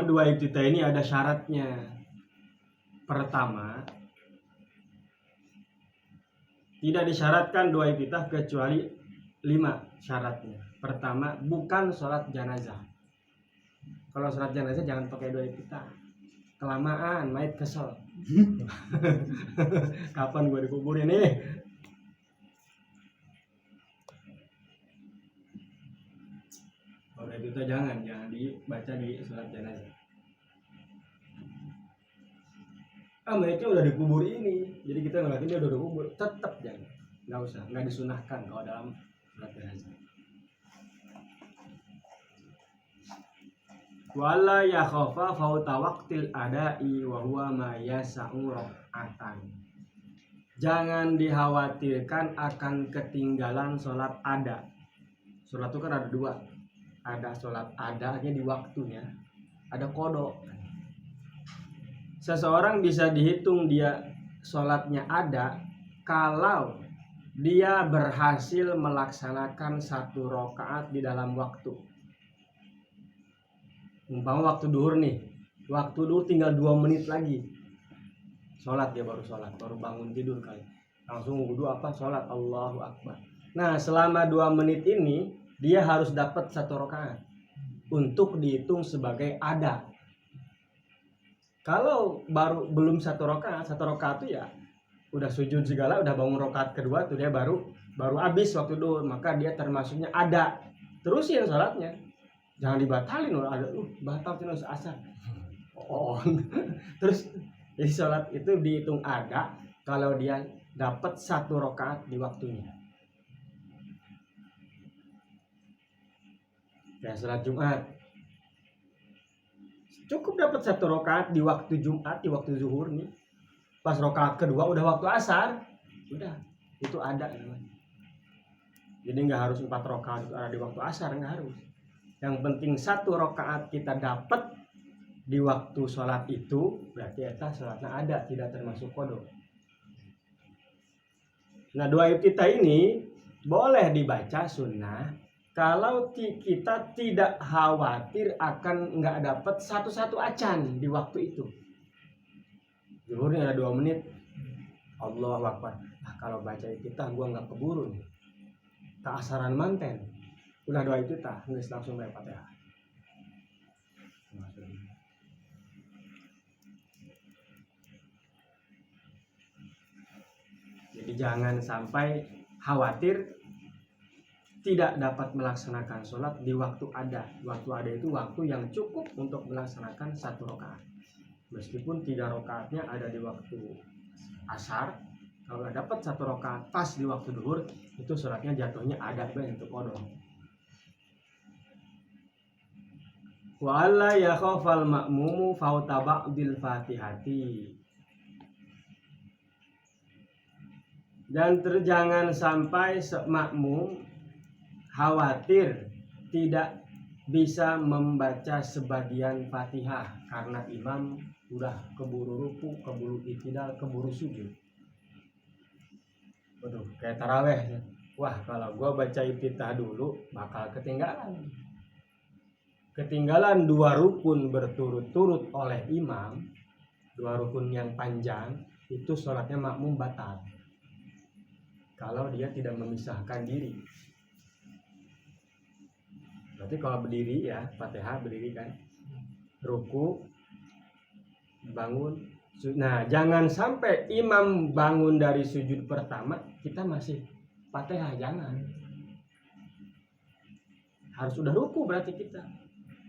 Cuma dua iftitah ini ada syaratnya. Pertama, tidak disyaratkan dua iftitah kecuali 5 syaratnya. Pertama, bukan sholat janazah. Kalau sholat jenazah jangan pakai dua iftitah. Kelamaan, mayat kesel. Kapan gue dikuburin nih? Kalau iftitah jangan dibaca di sholat jenazah. Mayatnya udah dikubur ini, jadi kita ngeliatin dia udah dikubur, tetap jangan. Nggak usah, nggak disunahkan kalau dalam sholat jenazah. Wala yakhafa fauta waqtil ada'i wa huwa ma yasa'u rak'atan. Jangan dikhawatirkan akan ketinggalan sholat ada. Sholat itu kan ada 2. Ada sholat adanya di waktunya, ada qada. Seseorang bisa dihitung dia sholatnya ada kalau dia berhasil melaksanakan 1 rakaat di dalam waktu. Umpama waktu duhur nih, waktu duhur tinggal 2 menit lagi sholat, dia baru sholat, baru bangun tidur kali, langsung wudu sholat, Allahu Akbar. Nah selama 2 menit ini dia harus dapat 1 rakaat untuk dihitung sebagai ada. Kalau belum 1 rakaat itu ya udah sujud segala, udah bangun rakaat kedua tuh dia baru habis waktu duhur, maka dia termasuknya ada. Terusin sholatnya, jangan dibatalin loh, ada batal terus asar. Terus jadi sholat itu dihitung ada kalau dia dapat 1 rakaat di waktunya. Kayak sholat Jumat, cukup dapat 1 rakaat di waktu Jumat, di waktu zuhur nih. Pas rakaat kedua udah waktu asar, udah itu ada namanya. Jadi nggak harus 4 rakaat itu ada di waktu asar, nggak harus. Yang penting 1 rakaat kita dapat di waktu sholat itu, berarti eta sholatnya ada, tidak termasuk qada. Nah 2 iftitah ini boleh dibaca sunnah kalau kita tidak khawatir akan nggak dapat satu acan di waktu itu. Zuhurnya ada 2 menit, Allahu Akbar. Nah, kalau baca iftitah gua nggak keburu nih, tak asaran manten, udah 2 iftitah, nggak langsung baca Fatihah. Jadi jangan sampai khawatir tidak dapat melaksanakan sholat di waktu ada. Waktu ada itu waktu yang cukup untuk melaksanakan 1 rakaat. Meskipun 3 rakaatnya ada di waktu asar, kalau dapat 1 rakaat pas di waktu duhur, itu sholatnya jatuhnya ada untuk qada. Wa alla yakhafal ma'mumu fauta ba'dil fatihati. Dan jangan sampai makmum khawatir tidak bisa membaca sebagian Fatihah karena imam udah keburu ruku, keburu i'tidal, keburu sujud. Waduh, kayak taraweh. Wah, kalau gua baca iftitah dulu bakal ketinggalan. Ketinggalan 2 rukun berturut-turut oleh imam, 2 rukun yang panjang, itu sholatnya makmum batal kalau dia tidak memisahkan diri. Berarti kalau berdiri ya, Fatihah berdiri kan, ruku, bangun. Nah, jangan sampai imam bangun dari sujud pertama kita masih Fatihah, jangan. Harus udah ruku berarti kita.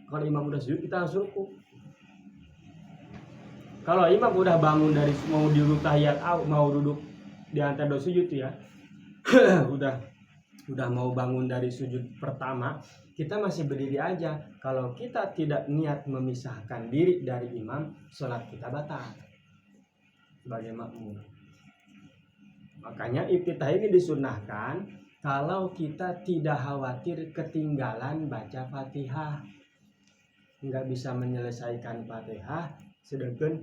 Kalau imam udah sujud kita harus ruku. Kalau imam udah bangun dari mau duduk tahiyat, mau duduk di antara 2 sujud ya, udah mau bangun dari sujud pertama, kita masih berdiri aja. Kalau kita tidak niat memisahkan diri dari imam, sholat kita batal sebagai makmum. Makanya iftitah ini disunnahkan kalau kita tidak khawatir ketinggalan baca Fatihah, nggak bisa menyelesaikan Fatihah. Sedangkan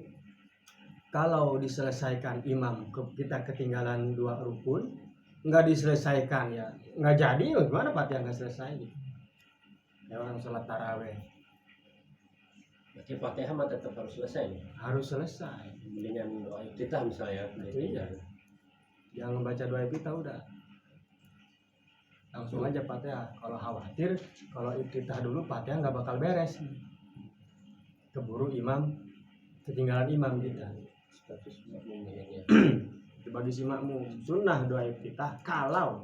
kalau diselesaikan imam, kita ketinggalan 2 rukun, nggak diselesaikan ya nggak jadi, gimana Fatihah nggak selesai gitu. Ya orang sholat taraweh Berarti Fatihah mah tetap harus selesai nih. Harus selesai. Dengan doa iftitah misalnya. Iya. Jangan baca doa iftitah udah. Langsung aja Fatihah. Kalau khawatir, kalau iftitah dulu Fatihah nggak bakal beres. Keburu imam, ketinggalan imam kita. Status makmum ya. Bagi si makmum, sunnah doa iftitah kalau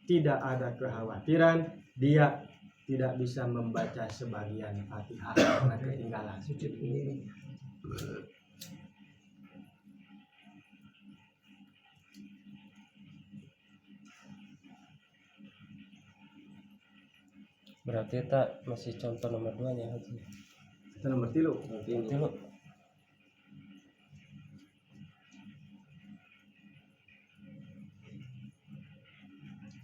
tidak ada kekhawatiran dia tidak bisa membaca sebagian Fatihah karena ketinggalan. Berarti tak masih contoh nomor 2 nya Haji. Itu nomor 3. Nanti lu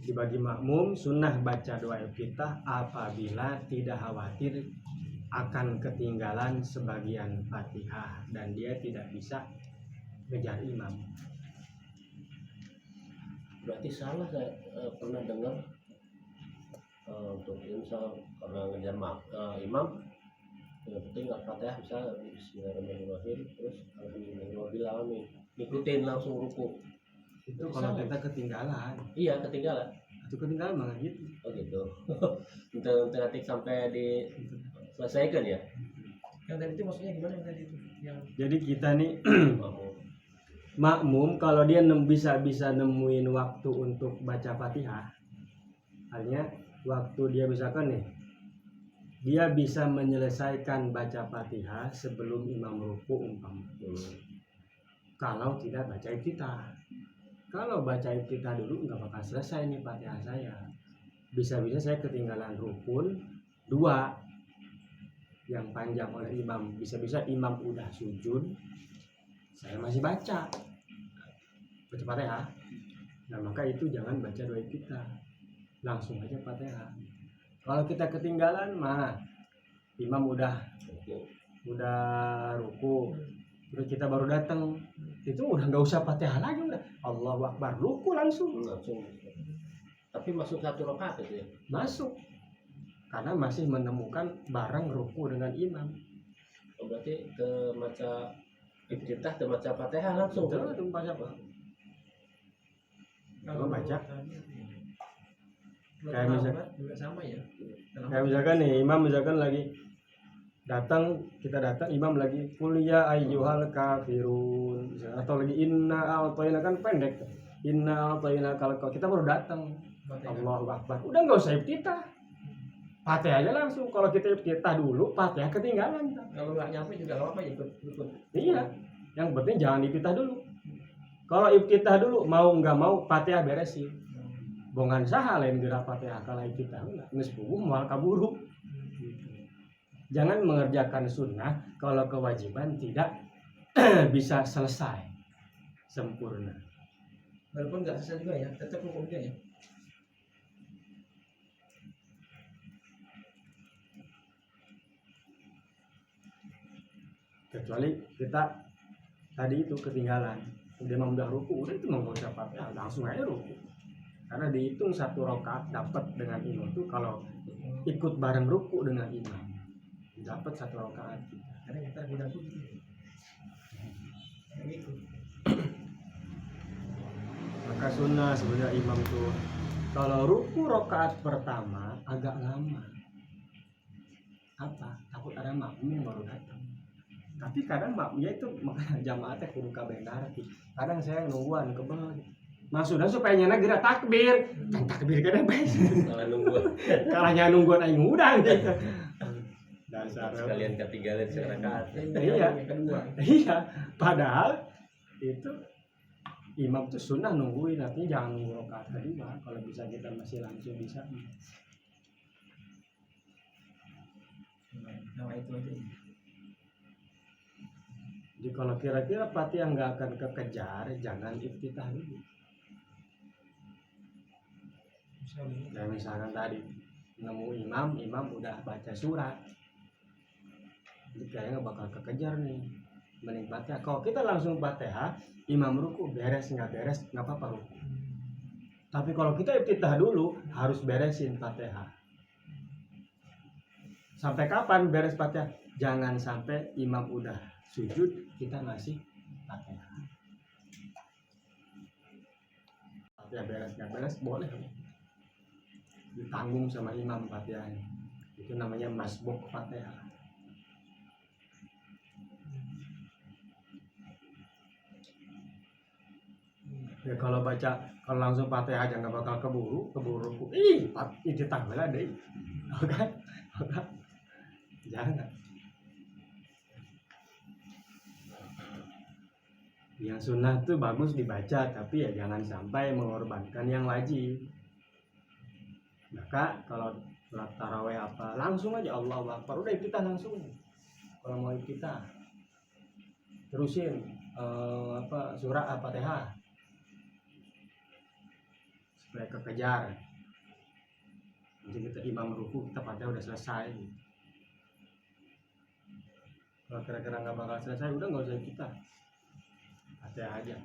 Dibagi makmum sunnah baca doa iftitah apabila tidak khawatir akan ketinggalan sebagian Fatihah dan dia tidak bisa ngejar imam. berarti salah saya pernah dengar untuk misal karena ngejar imam yang penting nggak Fatihah bisa Bismillahirrahmanirrahim terus Alhamdulillahirobbilalamin ngikutin langsung ruku. Itu kalau kita ketinggalan. Iya ketinggalan. Itu ketinggalan malah gitu. Oh gitu. Untuk nanti sampai diselesaikan ya. Yang tadi itu maksudnya gimana yang tadi itu? Jadi kita nih makmum kalau dia bisa nemuin waktu untuk baca Fatihah. Artinya waktu dia misalkan nih dia bisa menyelesaikan baca Fatihah sebelum imam ruku umpama. Kalau tidak baca iftitah. Kalau baca iftitah dulu nggak bakal selesai nih Fatihah saya. Bisa-bisa saya ketinggalan rukun 2 yang panjang oleh imam. Bisa-bisa imam udah sujud, saya masih baca Fatihah. Nah maka itu jangan baca doa iftitah, langsung aja Fatihah. Kalau kita ketinggalan mah imam udah ruku, terus kita baru datang, itu udah nggak usah Fatihah lagi, udah Allahu Akbar ruku langsung. Tapi masuk 1 rakaat itu ya? Masuk, karena masih menemukan barang ruku dengan imam. Oh, berarti ke maca iftitah ke maca Fatihah langsung. Betul, itu baca apa? Kalau baca kayak misalkan juga sama ya. kayak misalkan nih imam misalkan lagi kita datang imam lagi kuliah ayyuhal kafirun atau lagi inna a'tayna kan pendek, inna a'tayna. Kalau kita baru datang Allahu Akbar udah nggak usah iftitah, Fatihah aja langsung. Kalau kita iftitah dulu Fatihah ketinggalan. Kalau nggak nyampe juga nggak apa-apa ikut. Iya, yang penting jangan iftitah dulu. Kalau iftitah dulu mau nggak mau Fatihah beresin. Bongan saha lain gerak Fatihah kalau iftitah enggak geus puguh moal kaburu. Jangan mengerjakan sunnah kalau kewajiban tidak bisa selesai sempurna. Walaupun nggak selesai juga ya, tetap hukumnya ya. Kecuali kita tadi itu ketinggalan, udah mau udah ruku, udah itu mau nggak usah Fatihah, langsung aja ruku. Karena dihitung 1 rakaat dapat dengan imam itu kalau ikut bareng ruku dengan imam dapat 1 rakaat. Karena kita bilang tuh gitu. Gitu. Maka sunnah sebenarnya imam tuh kalau ruku rakaat pertama agak lama. Apa? Takut ada makmum yang baru datang. Tapi kadang makmumnya itu makanya jamaatnya kudu kabenar. Kadang saya nungguan ke bawah. Maksudnya supaya nyana gerak takbir. Kan takbir kadang baik. Kalau nunggu Kalahnya nungguan aing udang gitu. Dasar sekalian ketinggalan serakaat. Iya. Yang kedua. Iya, padahal itu imam tuh sunnah nungguin, artinya jangan nunggu rakaat kedua. Kalau bisa kita masih langsung bisa. Nah itu aja. Jadi kalau kira-kira Fatihah nggak akan kekejar, jangan iftitah dulu. Kayak misalkan tadi nemu imam udah baca surat, jadi kayaknya nggak bakal kekejar nih. Mending Fatihah. Kalau kita langsung Fatihah, imam ruku beres nggak beres nggak apa-apa ruku. Tapi kalau kita iftitah dulu harus beresin Fatihah. Sampai kapan beres Fatihah? Jangan sampai imam udah sujud kita masih Fatihah. Fatihah beres nggak beres boleh ditanggung sama imam Fatihahnya. Itu namanya masbuk Fatihah. Ya kalau langsung Fatihah aja nggak bakal keburu ruku. Itu tambah deh. Oke. Jangan. Yang sunnah tuh bagus dibaca, tapi ya jangan sampai mengorbankan yang wajib. Maka kalau sholat taraweh apa langsung aja Allahu Akbar, udah kita langsung. Kalau mau kita terusin surah Al-Fatihah supaya kekejar. Nanti kita imam ruku kita Fatihah udah selesai. Kalau kira-kira nggak bakal selesai udah nggak usah kita Fatihah aja.